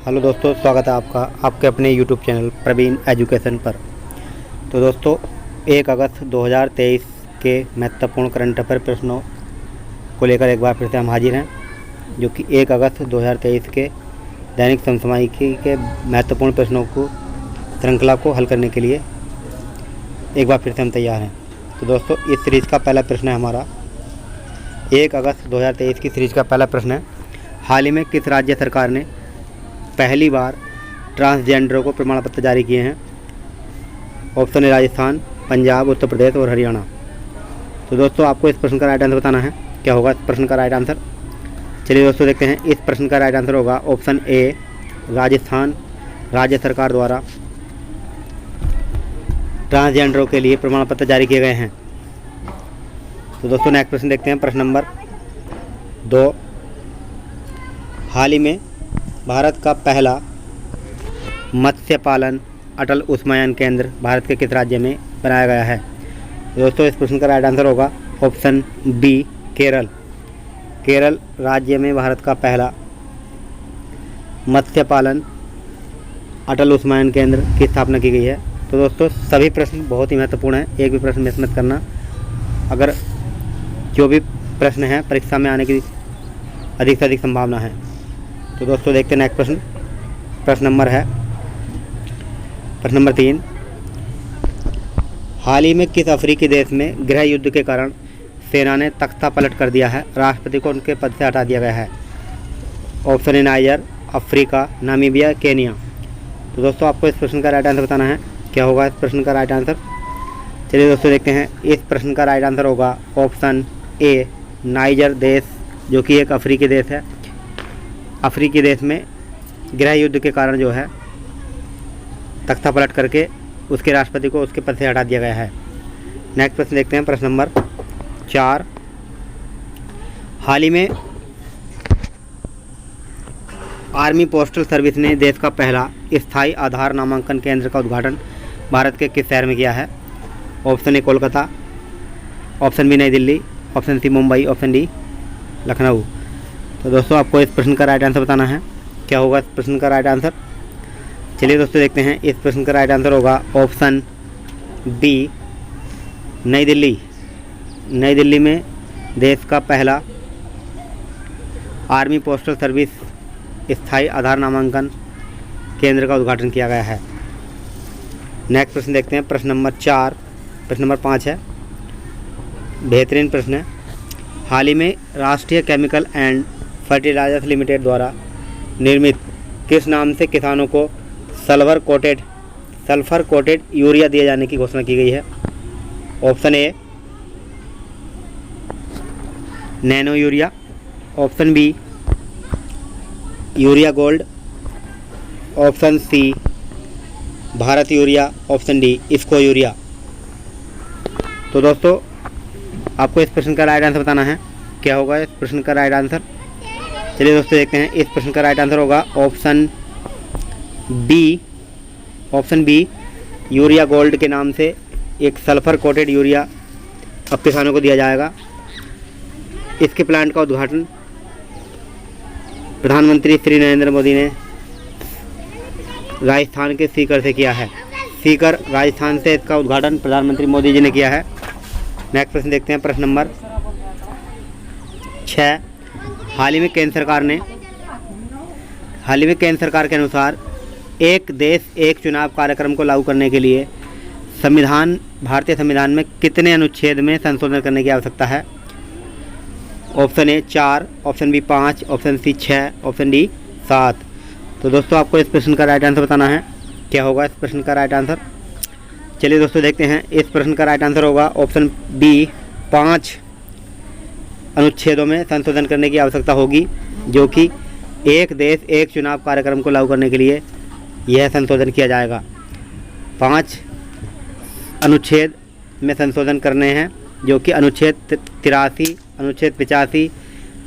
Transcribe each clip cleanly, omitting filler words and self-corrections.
Hello दोस्तों, स्वागत है आपका आपके अपने यूट्यूब चैनल प्रवीण एजुकेशन पर। तो दोस्तों 1 अगस्त 2023 के महत्वपूर्ण करंट अफेयर प्रश्नों को लेकर एक बार फिर से हम हाजिर हैं, जो कि 1 अगस्त 2023 के दैनिक समसामयिकी के महत्वपूर्ण प्रश्नों को श्रृंखला को हल करने के लिए एक बार फिर से हम तैयार हैं। तो दोस्तों इस सीरीज़ का पहला प्रश्न है हमारा 1 अगस्त 2023 की सीरीज़ का पहला प्रश्न है, हाल ही में किस राज्य सरकार ने पहली बार ट्रांसजेंडरों को प्रमाण पत्र जारी किए हैं? ऑप्शन है राजस्थान, पंजाब, उत्तर प्रदेश और हरियाणा। तो दोस्तों आपको इस प्रश्न का राइट आंसर बताना है। क्या होगा इस प्रश्न का राइट आंसर? चलिए दोस्तों देखते हैं। इस प्रश्न का राइट आंसर होगा ऑप्शन ए, राजस्थान राज्य सरकार द्वारा ट्रांसजेंडरों के लिए प्रमाण पत्र जारी किए गए हैं। तो दोस्तों नेक्स्ट प्रश्न देखते हैं। प्रश्न नंबर 2, हाल ही में भारत का पहला मत्स्य पालन अटल उष्मायन केंद्र भारत के किस राज्य में बनाया गया है? दोस्तों इस प्रश्न का राइट आंसर होगा ऑप्शन बी, केरल। केरल राज्य में भारत का पहला मत्स्य पालन अटल उष्मायन केंद्र की स्थापना की गई है। तो दोस्तों सभी प्रश्न बहुत ही महत्वपूर्ण हैं, एक भी प्रश्न मिस मत करना। अगर जो भी प्रश्न है परीक्षा में आने की अधिक से अधिक संभावना है। तो दोस्तों देखते हैं नेक्स्ट प्रश्न। प्रश्न नंबर 3, हाल ही में किस अफ्रीकी देश में गृह युद्ध के कारण सेना ने तख्ता पलट कर दिया है? राष्ट्रपति को उनके पद से हटा दिया गया है। ऑप्शन ए नाइजर, अफ्रीका, नामीबिया, केनिया। तो दोस्तों आपको इस प्रश्न का राइट आंसर बताना है। क्या होगा इस प्रश्न का राइट आंसर? चलिए दोस्तों देखते हैं। इस प्रश्न का राइट आंसर होगा ऑप्शन ए, नाइजर देश, जो कि एक अफ्रीकी देश है। अफ्रीकी देश में गृह युद्ध के कारण जो है तख्ता पलट करके उसके राष्ट्रपति को उसके पद से हटा दिया गया है। नेक्स्ट प्रश्न देखते हैं। प्रश्न नंबर 4, हाल ही में आर्मी पोस्टल सर्विस ने देश का पहला स्थायी आधार नामांकन केंद्र का उद्घाटन भारत के किस शहर में किया है? Option A Kolkata, option B Nai Delhi, option C Mumbai, option D Lucknow. तो दोस्तों आपको इस प्रश्न का राइट आंसर बताना है। क्या होगा इस प्रश्न का राइट आंसर? चलिए दोस्तों देखते हैं। इस प्रश्न का राइट आंसर होगा ऑप्शन बी, नई दिल्ली। नई दिल्ली में देश का पहला आर्मी पोस्टल सर्विस स्थायी आधार नामांकन केंद्र का उद्घाटन किया गया है। नेक्स्ट प्रश्न देखते हैं। प्रश्न नंबर 5 है, बेहतरीन प्रश्न है। हाल ही में राष्ट्रीय केमिकल एंड फर्टिलाइजर्स लिमिटेड द्वारा निर्मित किस नाम से किसानों को सल्फर कोटेड यूरिया दिए जाने की घोषणा की गई है? Option A nano urea, option B urea gold, option C Bharat urea, option D इस्को यूरिया। तो दोस्तों आपको इस प्रश्न का राइट आंसर बताना है। क्या होगा इस प्रश्न का राइट आंसर? चलिए दोस्तों देखते हैं। इस प्रश्न का राइट आंसर होगा ऑप्शन बी यूरिया गोल्ड के नाम से एक सल्फर कोटेड यूरिया अब किसानों को दिया जाएगा। इसके प्लांट का उद्घाटन प्रधानमंत्री श्री नरेंद्र मोदी ने राजस्थान के सीकर से किया है। सीकर राजस्थान से इसका उद्घाटन प्रधानमंत्री मोदी जी ने किया है। नेक्स्ट प्रश्न देखते हैं। प्रश्न नंबर 6, हाल ही में केंद्र सरकार के अनुसार एक देश एक चुनाव कार्यक्रम को लागू करने के लिए भारतीय संविधान में कितने अनुच्छेद में संशोधन करने की आवश्यकता है? Option A 4, option B 5, option C 6, option D 7। तो दोस्तों आपको इस प्रश्न का राइट आंसर बताना है। क्या होगा इस प्रश्न का राइट आंसर? चलिए दोस्तों देखते हैं। इस प्रश्न का राइट आंसर होगा ऑप्शन बी, 5 अनुच्छेदों में संशोधन करने की आवश्यकता होगी, जो कि एक देश एक चुनाव कार्यक्रम को लागू करने के लिए यह संशोधन किया जाएगा। 5 अनुच्छेद में संशोधन करने हैं, जो कि अनुच्छेद 83, अनुच्छेद 85,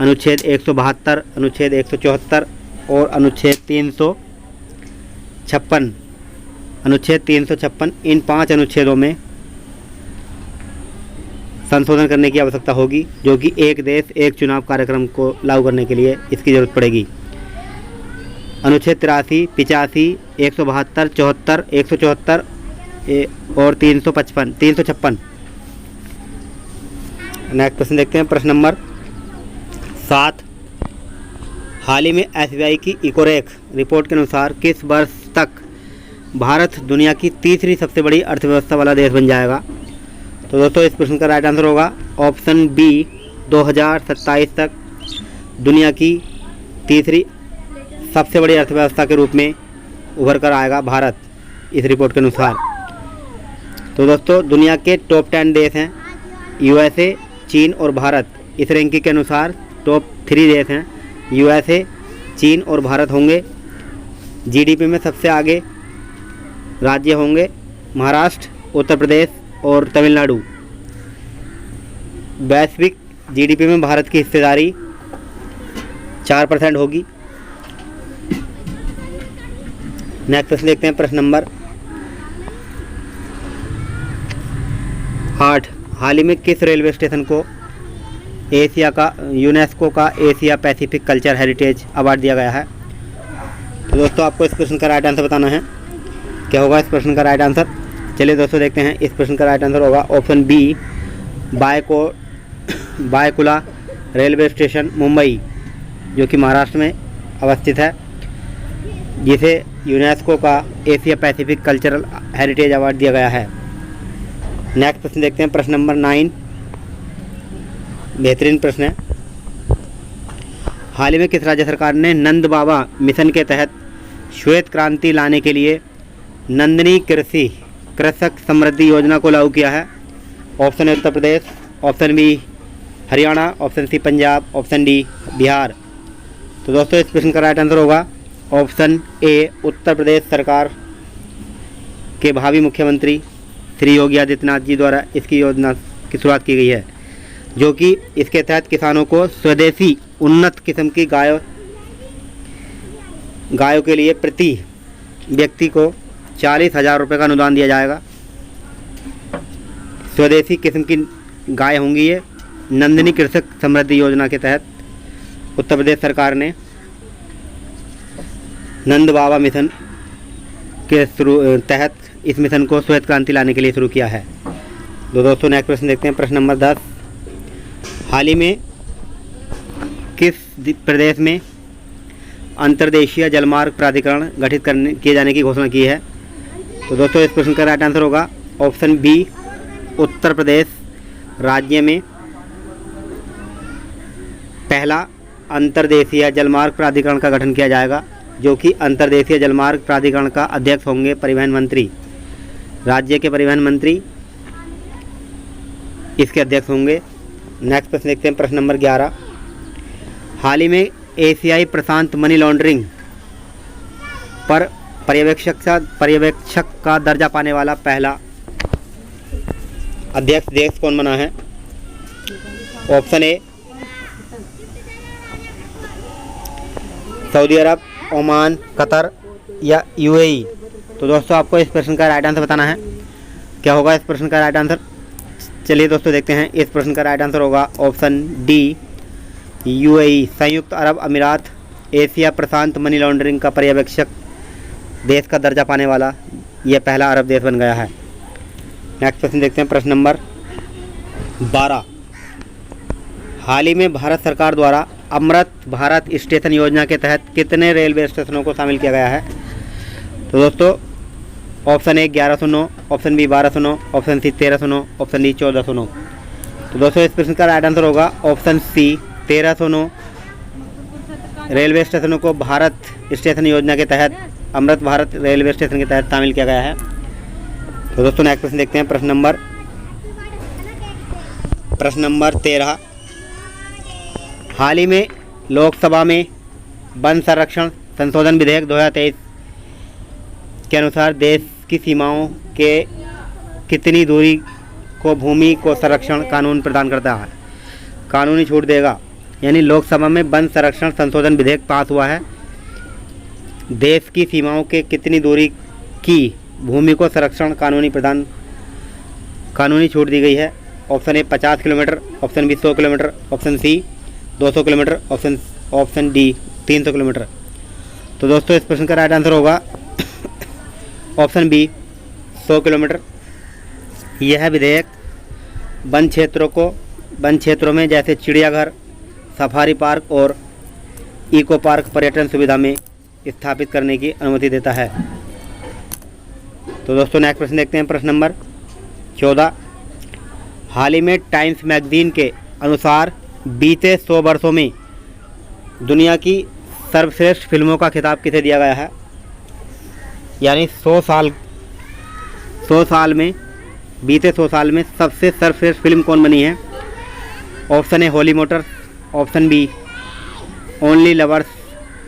अनुच्छेद 172, अनुच्छेद 174 और अनुच्छेद 356। इन 5 अनुच्छेदों में संशोधन करने की आवश्यकता होगी, जो कि एक देश एक चुनाव कार्यक्रम को लागू करने के लिए इसकी ज़रूरत पड़ेगी। अनुच्छेद 83, 85, 172, 74, 174 और 356। नेक्स्ट प्रश्न देखते हैं, प्रश्न नंबर 7। हाल ही में SBI की इकोरेक रिपोर्ट के अनुसार किस वर्ष तक भारत दुनिया की तीसरी सबसे बड़ी अर्थव्यवस्था वाला देश बन जाएगा? तो दोस्तों इस प्रश्न का राइट आंसर होगा ऑप्शन बी, 2027 तक दुनिया की तीसरी सबसे बड़ी अर्थव्यवस्था के रूप में उभर कर आएगा भारत, इस रिपोर्ट के अनुसार। तो दोस्तों दुनिया के टॉप 10 देश हैं USA, चीन और भारत। इस रैंकिंग के अनुसार टॉप 3 देश हैं USA, चीन और भारत होंगे। GDP में सबसे आगे राज्य होंगे महाराष्ट्र, उत्तर प्रदेश और तमिलनाडु। वैश्विक GDP में भारत की हिस्सेदारी 4% होगी। नेक्स्ट प्रश्न देखते हैं, प्रश्न नंबर 8। हाल ही में किस रेलवे स्टेशन को यूनेस्को का Asia Pacific culture heritage award दिया गया है? तो दोस्तों आपको इस प्रश्न का राइट आंसर बताना है। क्या होगा इस प्रश्न का राइट आंसर? चलिए दोस्तों देखते हैं, इस प्रश्न का राइट आंसर होगा option B, Byculla railway station Mumbai, जो कि महाराष्ट्र में अवस्थित है, जिसे यूनेस्को का Asia Pacific cultural heritage award दिया गया है। नेक्स्ट प्रश्न देखते हैं, प्रश्न नंबर 9। बेहतरीन प्रश्न है। हाल ही में किस राज्य सरकार ने नंद बाबा मिशन के तहत श्वेत क्रांति लाने के लिए नंदनी कृषक समृद्धि योजना को लागू किया है? Option A Uttar Pradesh, option B Haryana, option C Punjab, option D Bihar. तो दोस्तों इस प्रश्न का राइट आंसर होगा ऑप्शन ए, उत्तर प्रदेश सरकार के भावी मुख्यमंत्री श्री योगी आदित्यनाथ जी द्वारा इसकी योजना की शुरुआत की गई है, जो कि इसके तहत किसानों को स्वदेशी उन्नत किस्म की गायों के लिए प्रति व्यक्ति को 40,000 रुपये का अनुदान दिया जाएगा। स्वदेशी किस्म की गाय होंगी ये। नंदिनी कृषक समृद्धि योजना के तहत उत्तर प्रदेश सरकार ने नंद बाबा मिशन के तहत इस मिशन को श्वेत क्रांति लाने के लिए शुरू किया है। तो दोस्तों नेक्स्ट प्रश्न देखते हैं, प्रश्न नंबर 10। हाल ही में किस प्रदेश में अंतर्देशीय जलमार्ग प्राधिकरण गठित किए जाने की घोषणा की है? तो दोस्तों इस प्रश्न का राइट आंसर होगा ऑप्शन बी, उत्तर प्रदेश राज्य में पहला अंतर्देशीय जलमार्ग प्राधिकरण का गठन किया जाएगा, जो कि अंतर्देशीय जलमार्ग प्राधिकरण का अध्यक्ष होंगे परिवहन मंत्री। राज्य के परिवहन मंत्री इसके अध्यक्ष होंगे। नेक्स्ट प्रश्न देखते हैं, प्रश्न नंबर 11। हाल ही में एशियाई प्रशांत मनी लॉन्ड्रिंग पर पर्यवेक्षक का दर्जा पाने वाला पहला अध्यक्ष देश कौन बना है? ऑप्शन ए सऊदी अरब, ओमान, कतर या UAE। तो दोस्तों आपको इस प्रश्न का राइट आंसर बताना है। क्या होगा इस प्रश्न का राइट आंसर? चलिए दोस्तों देखते हैं, इस प्रश्न का राइट आंसर होगा ऑप्शन डी, UAE संयुक्त अरब अमीरात एशिया प्रशांत मनी लॉन्ड्रिंग का पर्यवेक्षक देश का दर्जा पाने वाला यह पहला अरब देश बन गया है। नेक्स्ट प्रश्न देखते हैं, प्रश्न नंबर 12। हाल ही में भारत सरकार द्वारा अमृत भारत स्टेशन योजना के तहत कितने रेलवे स्टेशनों को शामिल किया गया है? तो दोस्तों option A 1109, option B 1209, option C 1309, option D 1409। तो दोस्तों इस प्रश्न का राइट आंसर होगा ऑप्शन सी 1309 रेलवे स्टेशनों को भारत स्टेशन योजना के तहत अमृत भारत रेलवे स्टेशन के तहत शामिल किया गया है। तो दोस्तों नेक्स्ट प्रश्न देखते हैं, प्रश्न नंबर 13। हाल ही में लोकसभा में वन संरक्षण संशोधन विधेयक 2023 के अनुसार देश की सीमाओं के कितनी दूरी को भूमि को संरक्षण कानून प्रदान करता है, कानूनी छूट देगा। यानी लोकसभा में वन संरक्षण संशोधन विधेयक पास हुआ है। देश की सीमाओं के कितनी दूरी की भूमि को संरक्षण कानूनी छूट दी गई है? Option A 50 kilometre, option B 100 kilometre, option C 200 kilometre, option D 300 kilometre. तो दोस्तों इस प्रश्न का राइट आंसर होगा ऑप्शन बी 100 किलोमीटर। यह विधेयक वन क्षेत्रों में जैसे चिड़ियाघर, सफारी पार्क और इको पार्क पर्यटन सुविधा में स्थापित करने की अनुमति देता है। तो दोस्तों नेक्स्ट प्रश्न देखते हैं, प्रश्न नंबर 14। हाल ही में टाइम्स मैगजीन के अनुसार बीते 100 वर्षों में दुनिया की सर्वश्रेष्ठ फिल्मों का खिताब किसे दिया गया है? यानी 100 साल में बीते 100 साल में सबसे सर्वश्रेष्ठ फिल्म कौन बनी है? Option A Holy Motors, option B Only Lovers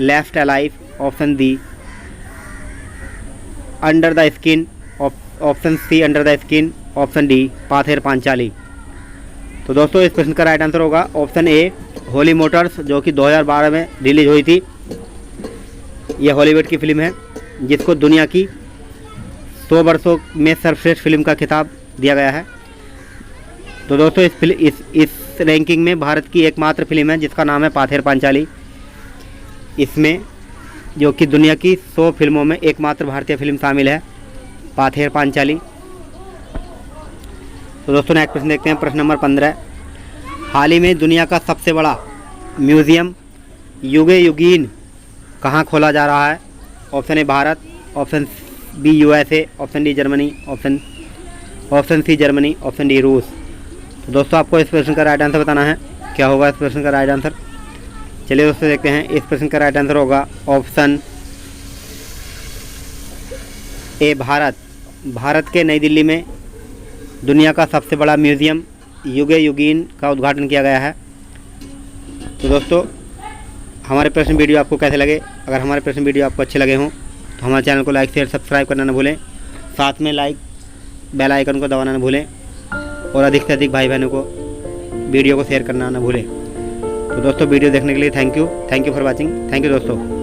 Left Alive, option D Under the Skin, option C Under the Skin, option D Pather Panchali. तो दोस्तों इस प्रश्न का राइट आंसर होगा ऑप्शन ए होली मोटर्स, जो कि 2012 में रिलीज हुई थी। यह हॉलीवुड की फिल्म है जिसको दुनिया की 100 वर्षों में सर्वश्रेष्ठ फिल्म का खिताब दिया गया है। तो दोस्तों इस रैंकिंग में भारत की एकमात्र फिल्म है जिसका नाम है पाथेर पांचाली। इसमें जो कि दुनिया की 100 फिल्मों में एकमात्र भारतीय फिल्म शामिल है, पाथेर पांचाली। तो दोस्तों नेक्स्ट प्रश्न देखते हैं, प्रश्न नंबर 15। हाल ही में दुनिया का सबसे बड़ा म्यूज़ियम युगे युगीन कहाँ खोला जा रहा है? Option A Bharat, option B USA, option D Germany, option C Germany, option D रूस। तो दोस्तों आपको इस प्रश्न का राइट आंसर बताना है। क्या होगा इस प्रश्न का राइट आंसर? चलिए दोस्तों देखते हैं, इस प्रश्न का राइट आंसर होगा ऑप्शन ए भारत। भारत के नई दिल्ली में दुनिया का सबसे बड़ा म्यूज़ियम युगे युगीन का उद्घाटन किया गया है। तो दोस्तों हमारे प्रश्न वीडियो आपको कैसे लगे? अगर हमारे प्रश्न वीडियो आपको अच्छे लगे हों तो हमारे चैनल को लाइक शेयर सब्सक्राइब करना न भूलें, साथ में बेल आइकन को दबाना न भूलें और अधिक से अधिक भाई बहनों को वीडियो को शेयर करना न भूलें। तो दोस्तों वीडियो देखने के लिए thank you for watching. Thank you दोस्तों।